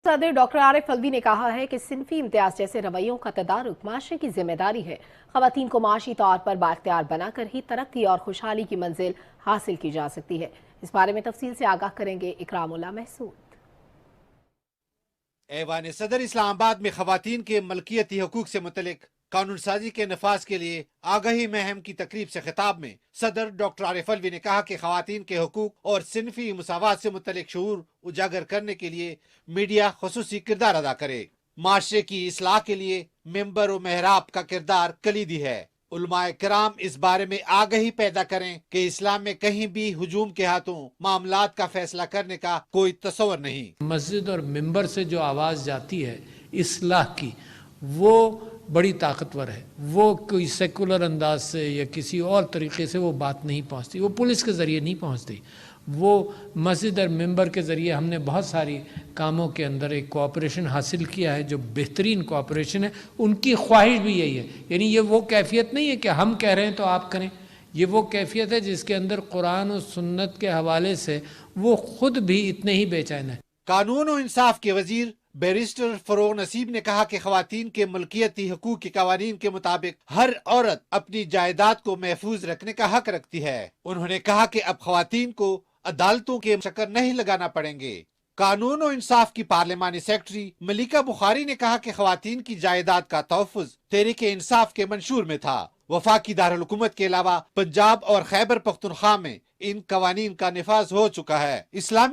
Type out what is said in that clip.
सदर डॉक्टर आरिफ अलवी ने कहा है कि सिनफी इम्तियाज जैसे रवैयों का तदारुक माशरे की जिम्मेदारी है। खवातीन को माशी तौर पर बाख्तियार बनाकर ही तरक्की और खुशहाली की मंजिल हासिल की जा सकती है। इस बारे में तफसील से आगाह करेंगे इकरामुल्लाह महसूद। ऐवान सदर इस्लामाबाद में खवातीन के मलकियती हकूक से मुतलिक कानून साजी के नफाज के लिए आगाही महम की तकरीब से खिताब में सदर डॉक्टर आरिफ अलवी ने कहा कि खवातीन के हकूक और सिनफी मुसावात से मुतलिक शऊर उजागर करने के लिए मीडिया खुसूसी किरदार अदा करे। माशरे की इस्लाह के लिए मेंबर और मेहराब का किरदार कलीदी है। उलमाए किराम इस बारे में आगाही पैदा करें कि इस्लाम में कहीं भी हुजूम के हाथों मामलात का फैसला करने का कोई तस्वर नहीं। मस्जिद और मिंबर से जो आवाज़ जाती है इस्लाह की, वो बड़ी ताकतवर है। वो कोई सेकुलर अंदाज से या किसी और तरीके से वो बात नहीं पहुंचती, वो पुलिस के ज़रिए नहीं पहुंचती। वो मस्जिद और मिंबर के ज़रिए हमने बहुत सारी कामों के अंदर एक कोऑपरेशन हासिल किया है जो बेहतरीन कोऑपरेशन है। उनकी ख्वाहिश भी यही है, यानी ये वो कैफियत नहीं है कि हम कह रहे हैं तो आप करें। ये वो कैफियत है जिसके अंदर कुरान और सुन्नत के हवाले से वो खुद भी इतने ही बेचैन है। कानून और इंसाफ के वजीर बैरिस्टर फरोग नसीब ने कहा कि खवातीन के मलकियती हकूक के कवानीन के मुताबिक हर औरत अपनी जायदाद को महफूज रखने का हक रखती है। उन्होंने कहा कि अब खवातीन को अदालतों के चक्कर नहीं लगाना पड़ेंगे। कानून और इंसाफ की पार्लिमानी सेक्रेटरी मलिका बुखारी ने कहा कि खवातीन की जायदाद का तहफ़्फ़ुज़ तहरीके इंसाफ के मंशूर में था। वफाकी दारुल हुकूमत के अलावा पंजाब और खैबर पख्तूनख्वा में इन कवानीन का निफाज हो चुका है। इस्लामी